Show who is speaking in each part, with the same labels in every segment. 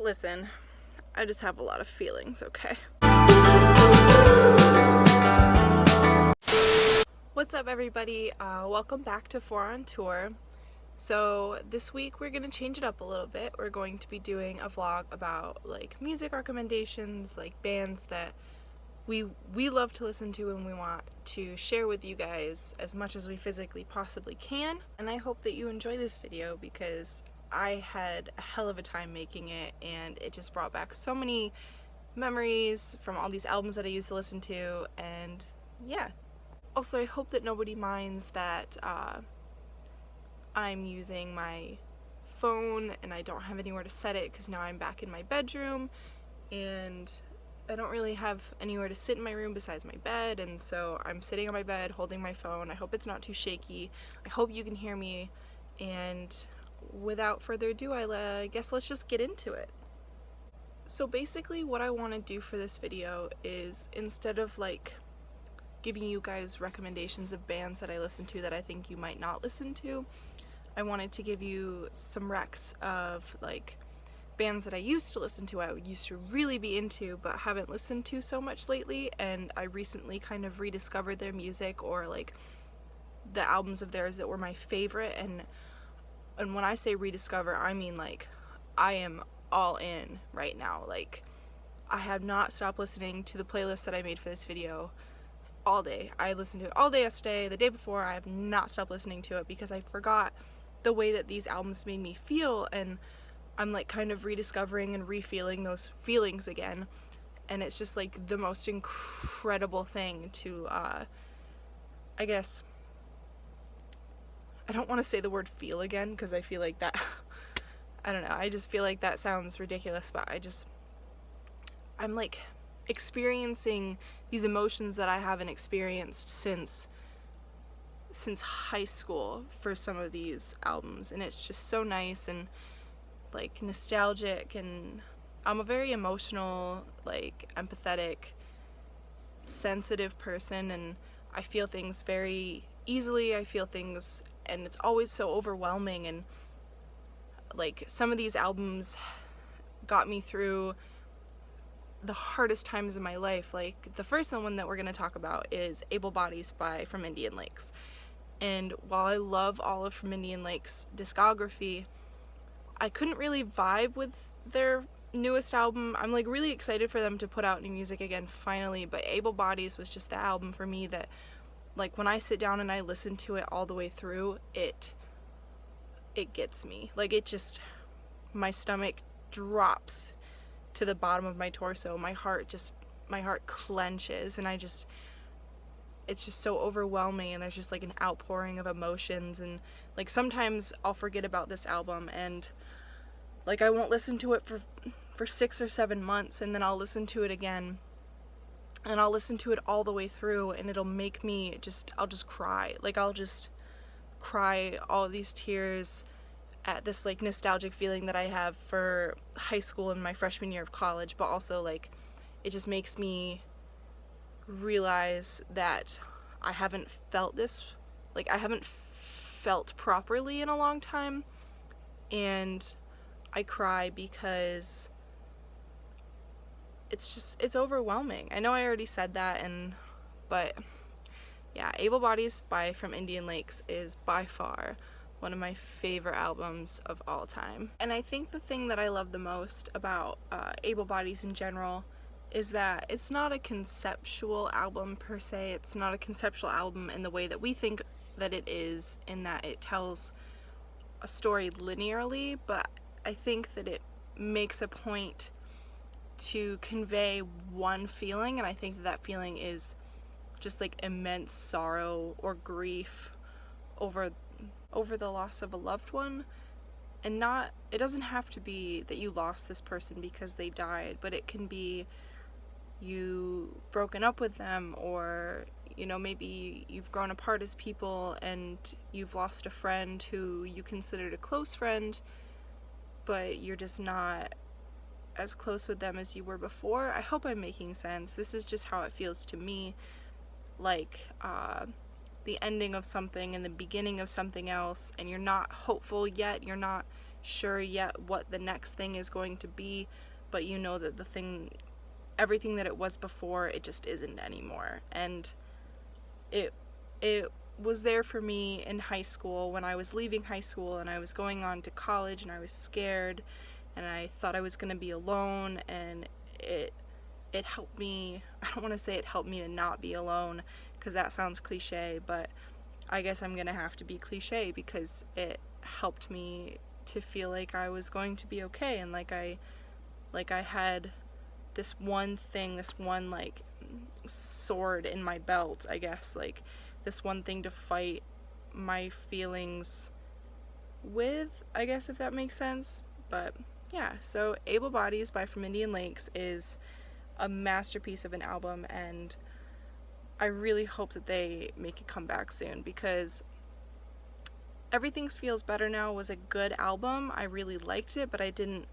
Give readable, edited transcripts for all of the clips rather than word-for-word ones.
Speaker 1: Listen, I just have a lot of feelings, okay? What's up, everybody? Welcome back to 4 on Tour. So this week we're going to change it up a little bit. We're going to be doing a vlog about like music recommendations, like bands that we love to listen to and we want to share with you guys as much as we physically possibly can. And I hope that you enjoy this video because I had a hell of a time making it, and it just brought back so many memories from all these albums that I used to listen to, and yeah. Also, I hope that nobody minds that I'm using my phone and I don't have anywhere to set it because now I'm back in my bedroom and I don't really have anywhere to sit in my room besides my bed, and so I'm sitting on my bed holding my phone. I hope it's not too shaky. I hope you can hear me, and without further ado, I guess let's just get into it. So basically what I want to do for this video is, instead of like giving you guys recommendations of bands that I listen to that I think you might not listen to, I wanted to give you some recs of like bands that I used to listen to, I used to really be into but haven't listened to so much lately, and I recently kind of rediscovered their music, or like the albums of theirs that were my favorite. And when I say rediscover, I mean like I am all in right now. Like, I have not stopped listening to the playlist that I made for this video all day. I listened to it all day yesterday, the day before. I have not stopped listening to it because I forgot the way that these albums made me feel, and I'm like kind of rediscovering and re-feeling those feelings again, and it's just like the most incredible thing to I guess, I don't want to say the word feel again because I feel like that I don't know, I just feel like that sounds ridiculous, but I'm like experiencing these emotions that I haven't experienced since high school for some of these albums, and it's just so nice and like nostalgic. And I'm a very emotional, like empathetic, sensitive person, and I feel things very easily. I feel things, and it's always so overwhelming, and like some of these albums got me through the hardest times in my life. Like the first one that we're going to talk about is Able Bodies by From Indian Lakes. And while I love all of From Indian Lakes' discography, I couldn't really vibe with their newest album. I'm like really excited for them to put out new music again finally, but Able Bodies was just the album for me that, like, when I sit down and I listen to it all the way through, it gets me. Like, it just, my stomach drops to the bottom of my torso. My heart clenches, and it's just so overwhelming, and there's just like an outpouring of emotions. And like sometimes I'll forget about this album, and like I won't listen to it for 6 or 7 months, and then I'll listen to it again, and I'll listen to it all the way through, and it'll make me I'll just cry. Like, I'll just cry all these tears at this like nostalgic feeling that I have for high school and my freshman year of college, but also like it just makes me realize that I haven't felt this, like I haven't felt properly in a long time, and I cry because it's overwhelming. I know I already said that, but yeah, Able Bodies by From Indian Lakes is by far one of my favorite albums of all time. And I think the thing that I love the most about Able Bodies in general is that it's not a conceptual album per se. It's not a conceptual album in the way that we think that it is, in that it tells a story linearly, but I think that it makes a point to convey one feeling, and I think that feeling is just like immense sorrow or grief over the loss of a loved one. And it doesn't have to be that you lost this person because they died, but it can be you broken up with them, or you know, maybe you've grown apart as people and you've lost a friend who you considered a close friend, but you're just not as close with them as you were before. I hope I'm making sense. This is just how it feels to me. Like the ending of something and the beginning of something else, and you're not hopeful yet, you're not sure yet what the next thing is going to be, but you know that everything that it was before, it just isn't anymore. And it was there for me in high school when I was leaving high school and I was going on to college, and I was scared and I thought I was going to be alone, and it helped me. I don't want to say it helped me to not be alone, because that sounds cliche, but I guess I'm going to have to be cliche, because it helped me to feel like I was going to be okay, and like I had this one thing, this one like sword in my belt, I guess, like this one thing to fight my feelings with, I guess, if that makes sense. But yeah, so Able Bodies by From Indian Lakes is a masterpiece of an album, and I really hope that they make a comeback soon, because Everything Feels Better Now was a good album. I really liked it, but it didn't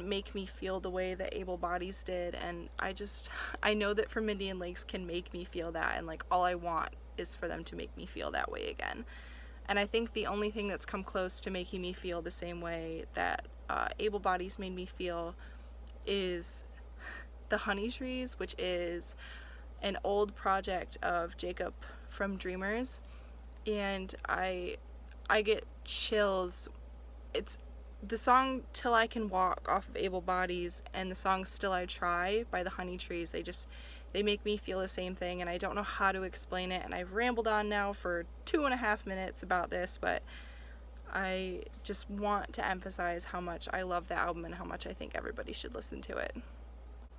Speaker 1: make me feel the way that Able Bodies did, and I know that From Indian Lakes can make me feel that, and like all I want is for them to make me feel that way again. And I think the only thing that's come close to making me feel the same way that Able Bodies made me feel is The Honey Trees, which is an old project of Jacob from Dreamers, and I get chills. It's the song Till I Can Walk off of Able Bodies and the song Still I Try by The Honey Trees. They make me feel the same thing, and I don't know how to explain it, and I've rambled on now for 2.5 minutes about this, but I just want to emphasize how much I love the album and how much I think everybody should listen to it.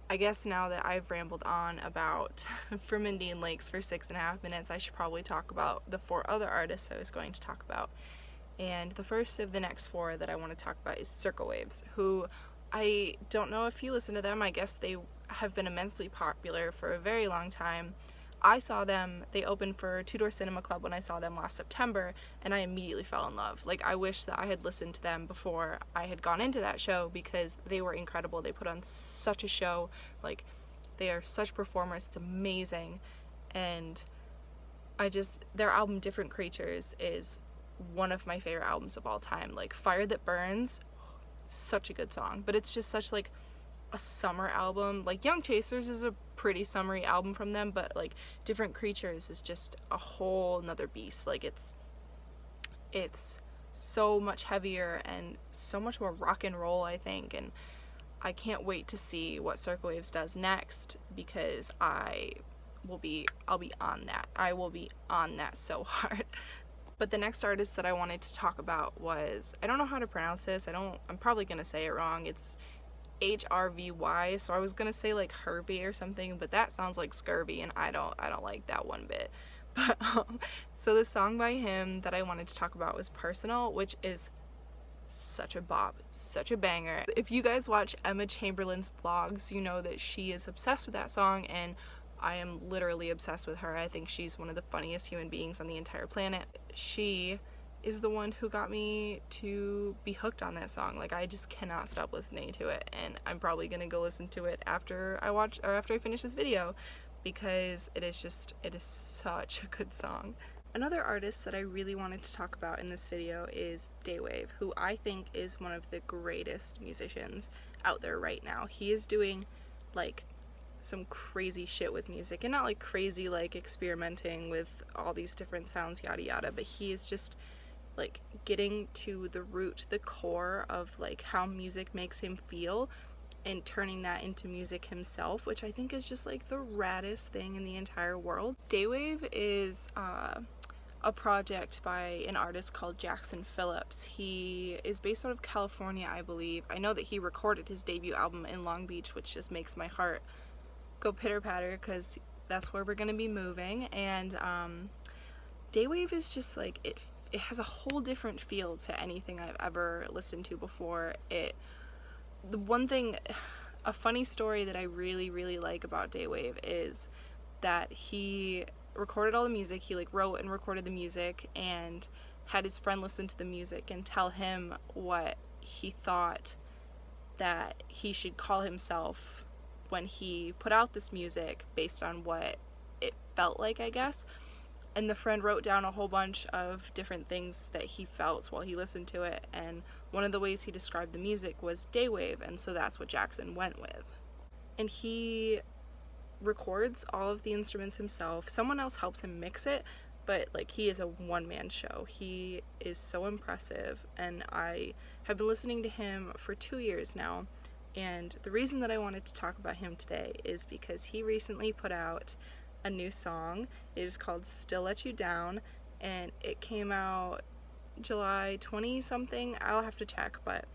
Speaker 1: I guess now that I've rambled on about From Indian Lakes for 6.5 minutes, I should probably talk about the 4 other artists I was going to talk about. And the first of the next 4 that I want to talk about is Circle Waves, who I don't know if you listen to them. I guess they have been immensely popular for a very long time. I saw them, they opened for Two Door Cinema Club when I saw them last September, and I immediately fell in love. Like, I wish that I had listened to them before I had gone into that show, because they were incredible. They put on such a show. Like, they are such performers. It's amazing. And their album Different Creatures is one of my favorite albums of all time. Like, Fire That Burns, such a good song, but it's just such like a summer album. Like, Young Chasers is a pretty summery album from them, but like Different Creatures is just a whole nother beast. Like, it's so much heavier and so much more rock and roll, I think, and I can't wait to see what Circle Waves does next, because I'll be on that. I will be on that so hard. But the next artist that I wanted to talk about was, I don't know how to pronounce this. I'm probably going to say it wrong. It's HRVY, so I was going to say like Herbie or something, but that sounds like scurvy, and I don't like that one bit. But so the song by him that I wanted to talk about was Personal, which is such a bop, such a banger. If you guys watch Emma Chamberlain's vlogs, you know that she is obsessed with that song, and I am literally obsessed with her. I think she's one of the funniest human beings on the entire planet. She is the one who got me to be hooked on that song. Like, I just cannot stop listening to it, and I'm probably gonna go listen to it after I finish this video, because it is such a good song. Another artist that I really wanted to talk about in this video is Daywave, who I think is one of the greatest musicians out there right now. He is doing like some crazy shit with music, and not like crazy like experimenting with all these different sounds, yada yada, but he is just like getting to the root, the core of like how music makes him feel, and turning that into music himself, which I think is just like the raddest thing in the entire world. Daywave is a project by an artist called Jackson Phillips. He is based out of California, I believe. I know that he recorded his debut album in Long Beach, which just makes my heart go pitter patter, because that's where we're gonna be moving. And Daywave is just like, it has a whole different feel to anything I've ever listened to before. The one thing, a funny story that I really, really like about Daywave is that he recorded all the music. He like wrote and recorded the music and had his friend listen to the music and tell him what he thought that he should call himself when he put out this music, based on what it felt like, I guess. And the friend wrote down a whole bunch of different things that he felt while he listened to it, and one of the ways he described the music was daywave, and so that's what Jackson went with. And he records all of the instruments himself. Someone else helps him mix it, but like, he is a one-man show. He is so impressive, and I have been listening to him for 2 years now. And the reason that I wanted to talk about him today is because he recently put out a new song. It is called Still Let You Down, and it came out July 20 something. I'll have to check, but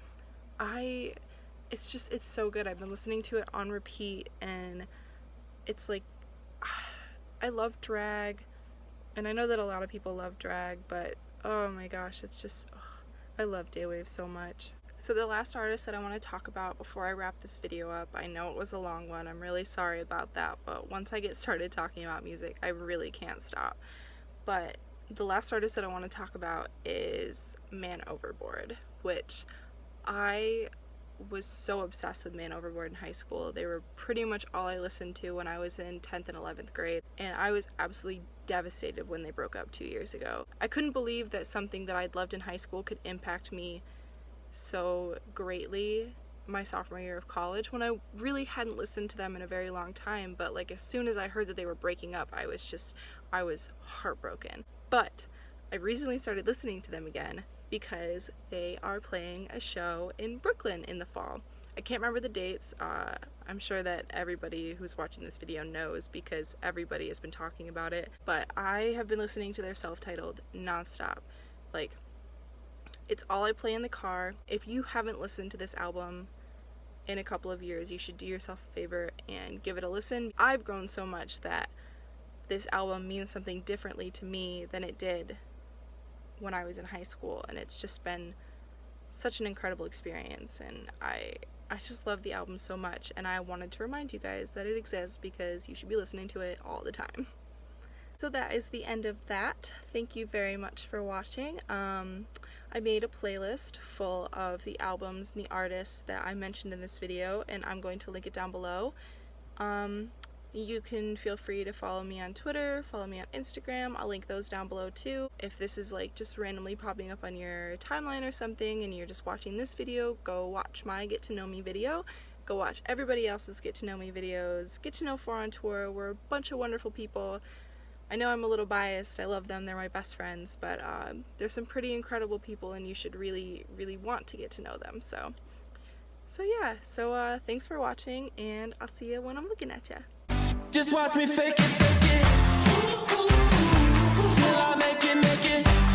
Speaker 1: it's so good. I've been listening to it on repeat, and it's like, I love drag, and I know that a lot of people love drag, but oh my gosh, it's just, I love daywave so much. So the last artist that I want to talk about before I wrap this video up, I know it was a long one, I'm really sorry about that, but once I get started talking about music, I really can't stop. But the last artist that I want to talk about is Man Overboard, which I was so obsessed with Man Overboard in high school. They were pretty much all I listened to when I was in 10th and 11th grade, and I was absolutely devastated when they broke up 2 years ago. I couldn't believe that something that I'd loved in high school could impact me so greatly my sophomore year of college, when I really hadn't listened to them in a very long time. But like, as soon as I heard that they were breaking up, I was heartbroken. But I recently started listening to them again because they are playing a show in Brooklyn in the fall. I can't remember the dates. I'm sure that everybody who's watching this video knows because everybody has been talking about it, but I have been listening to their self-titled nonstop. Like, it's all I play in the car. If you haven't listened to this album in a couple of years, you should do yourself a favor and give it a listen. I've grown so much that this album means something differently to me than it did when I was in high school, and it's just been such an incredible experience, and I just love the album so much, and I wanted to remind you guys that it exists because you should be listening to it all the time. So that is the end of that. Thank you very much for watching. I made a playlist full of the albums and the artists that I mentioned in this video, and I'm going to link it down below. You can feel free to follow me on Twitter, follow me on Instagram. I'll link those down below too. If this is like just randomly popping up on your timeline or something and you're just watching this video, go watch my Get to Know Me video. Go watch everybody else's Get to Know Me videos. Get to Know 4 on Tour. We're a bunch of wonderful people. I know I'm a little biased. I love them. They're my best friends, but there's some pretty incredible people, and you should really, really want to get to know them. So yeah. So thanks for watching, and I'll see you when I'm looking at you.
Speaker 2: Just watch me fake it, till I make it.